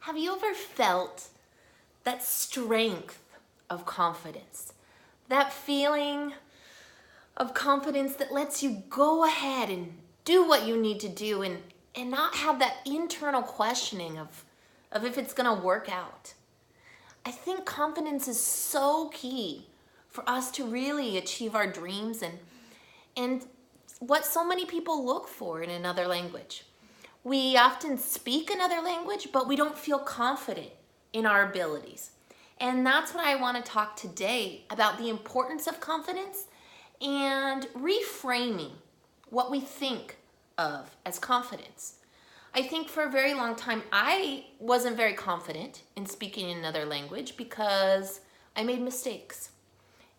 Have you ever felt that strength of confidence? That feeling of confidence that lets you go ahead and do what you need to do and not have that internal questioning of if it's gonna work out. I think confidence is so key for us to really achieve our dreams and what so many people look for in another language. We often speak another language, but we don't feel confident in our abilities. And that's what I want to talk today about, the importance of confidence and reframing what we think of as confidence. I think for a very long time, I wasn't very confident in speaking another language because I made mistakes.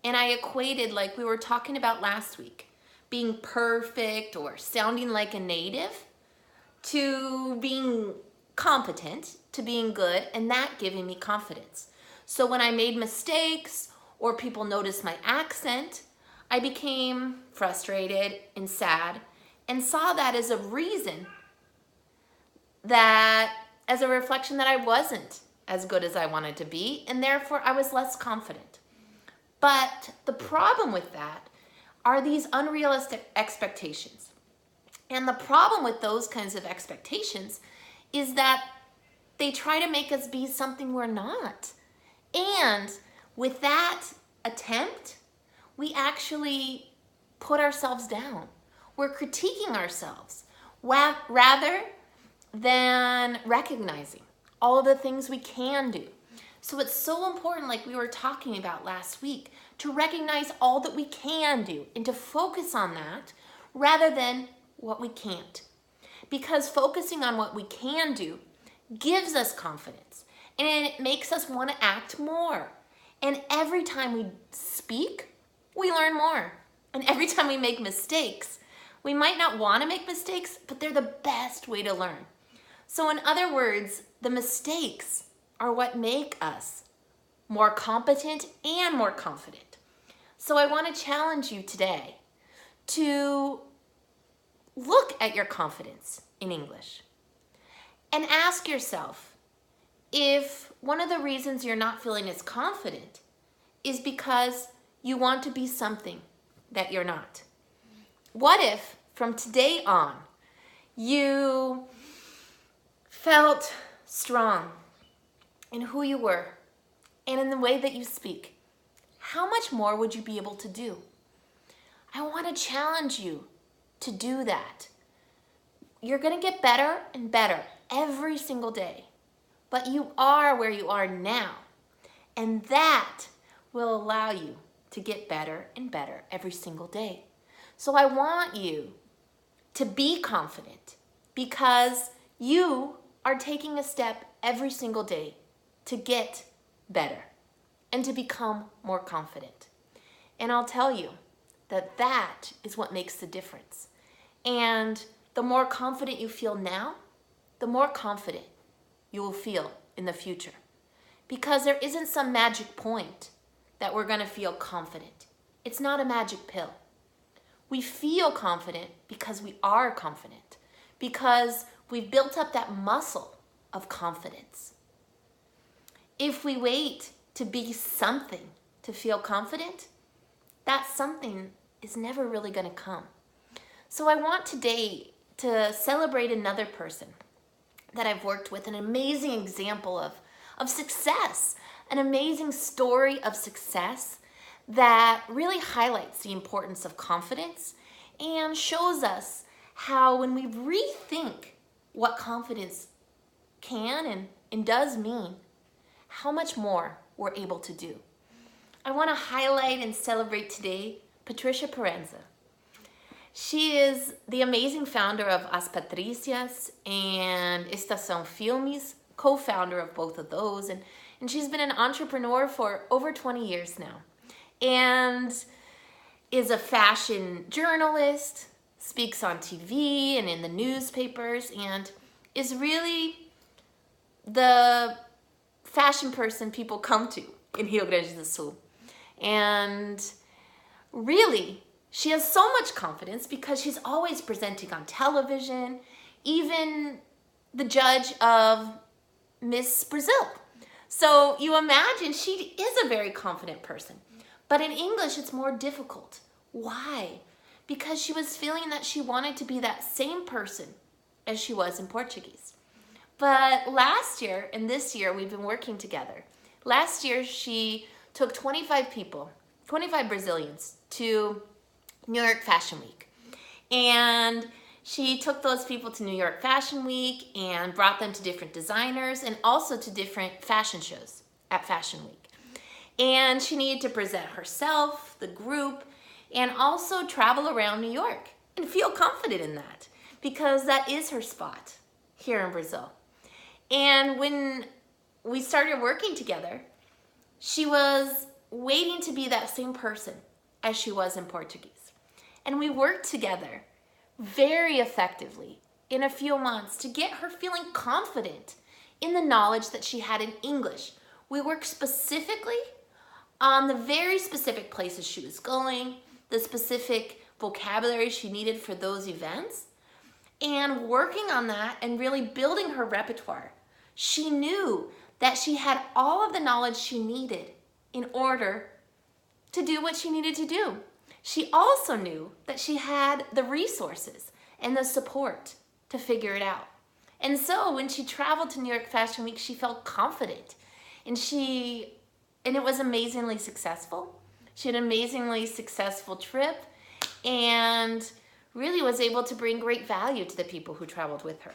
And I equated, like we were talking about last week, being perfect or sounding like a native to being competent, to being good, and that giving me confidence. So when I made mistakes or people noticed my accent, I became frustrated and sad and saw that as a reason, that as a reflection that I wasn't as good as I wanted to be, and therefore I was less confident. But the problem with that are these unrealistic expectations. And the problem with those kinds of expectations is that they try to make us be something we're not. And with that attempt, we actually put ourselves down. We're critiquing ourselves rather than recognizing all of the things we can do. So it's so important, like we were talking about last week, to recognize all that we can do and to focus on that rather than what we can't. Because focusing on what we can do gives us confidence and it makes us want to act more. And every time we speak, we learn more. And every time we make mistakes, we might not want to make mistakes, but they're the best way to learn. So in other words, the mistakes are what make us more competent and more confident. So I want to challenge you today to look at your confidence in English and ask yourself if one of the reasons you're not feeling as confident is because you want to be something that you're not. What if from today on you felt strong in who you were and in the way that you speak? How much more would you be able to do? I want to challenge you to do that. You're going to get better and better every single day, but you are where you are now, and that will allow you to get better and better every single day. So I want you to be confident because you are taking a step every single day to get better and to become more confident. And I'll tell you that that is what makes the difference. And the more confident you feel now, the more confident you will feel in the future. Because there isn't some magic point that we're going to feel confident. It's not a magic pill. We feel confident because we are confident, because we've built up that muscle of confidence. If we wait to be something to feel confident, that something is never really going to come. So I want today to celebrate another person that I've worked with, an amazing example of success, an amazing story of success that really highlights the importance of confidence and shows us how when we rethink what confidence can and does mean, how much more we're able to do. I want to highlight and celebrate today Patricia Perenza. She is the amazing founder of As Patricias and Estação Filmes, co-founder of both of those, and she's been an entrepreneur for over 20 years now, and is a fashion journalist, speaks on TV and in the newspapers, and is really the fashion person people come to in Rio Grande do Sul. And really, she has so much confidence because she's always presenting on television, even the judge of Miss Brazil. So you imagine she is a very confident person. But in English, it's more difficult. Why? Because she was feeling that she wanted to be that same person as she was in Portuguese. But last year and this year, we've been working together. Last year, she took 25 people, 25 Brazilians, to New York Fashion Week. And she took those people to New York Fashion Week and brought them to different designers and also to different fashion shows at Fashion Week. And she needed to present herself, the group, and also travel around New York and feel confident in that because that is her spot here in Brazil. And when we started working together, she was waiting to be that same person as she was in Portuguese. And we worked together very effectively in a few months to get her feeling confident in the knowledge that she had in English. We worked specifically on the very specific places she was going, the specific vocabulary she needed for those events, and working on that and really building her repertoire. She knew that she had all of the knowledge she needed in order to do what she needed to do. She also knew that she had the resources and the support to figure it out. And so when she traveled to New York Fashion Week, she felt confident. And it was amazingly successful. She had an amazingly successful trip and really was able to bring great value to the people who traveled with her.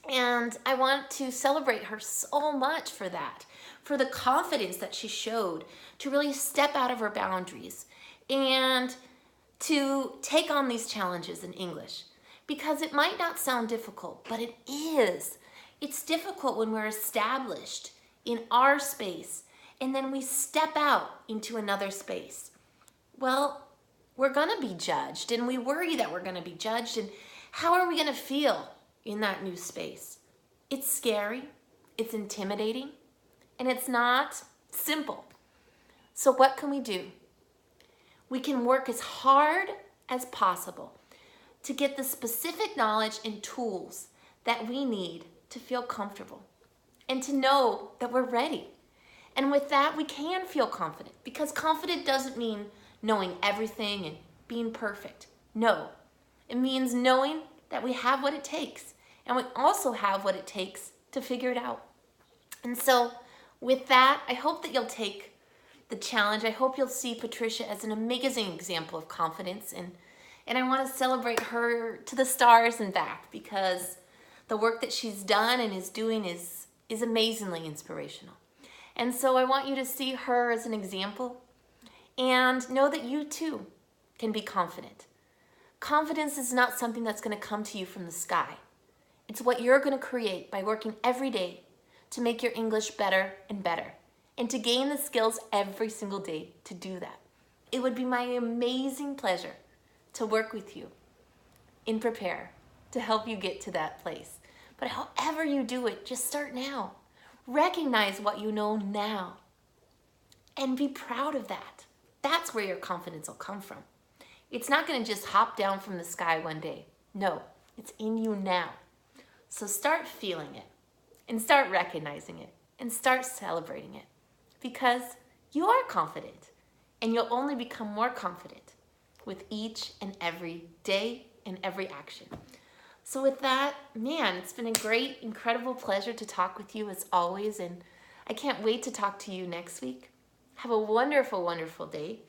And I want to celebrate her so much for that, for the confidence that she showed to really step out of her boundaries and to take on these challenges in English. Because it might not sound difficult, but it is. It's difficult when we're established in our space and then we step out into another space. Well, we're gonna be judged and we worry that we're gonna be judged, and how are we gonna feel in that new space? It's scary, it's intimidating, and it's not simple. So what can we do? We can work as hard as possible to get the specific knowledge and tools that we need to feel comfortable and to know that we're ready. And with that, we can feel confident, because confident doesn't mean knowing everything and being perfect. No, it means knowing that we have what it takes, and we also have what it takes to figure it out. And so with that, I hope that you'll take the challenge. I hope you'll see Patricia as an amazing example of confidence, and I want to celebrate her to the stars and back, because the work that she's done and is doing is amazingly inspirational. And so I want you to see her as an example and know that you too can be confident. Confidence is not something that's going to come to you from the sky. It's what you're going to create by working every day to make your English better and better, and to gain the skills every single day to do that. It would be my amazing pleasure to work with you in Prepare to help you get to that place. But however you do it, just start now. Recognize what you know now and be proud of that. That's where your confidence will come from. It's not going to just hop down from the sky one day. No, it's in you now. So start feeling it and start recognizing it and start celebrating it, because you are confident, and you'll only become more confident with each and every day and every action. So with that, man, it's been a great, incredible pleasure to talk with you as always, and I can't wait to talk to you next week. Have a wonderful, wonderful day.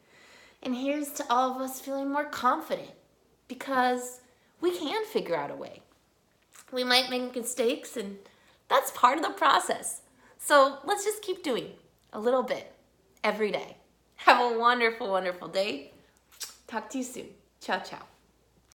And here's to all of us feeling more confident, because we can figure out a way. We might make mistakes, and that's part of the process. So let's just keep doing a little bit every day. Have a wonderful, wonderful day. Talk to you soon. Ciao, ciao.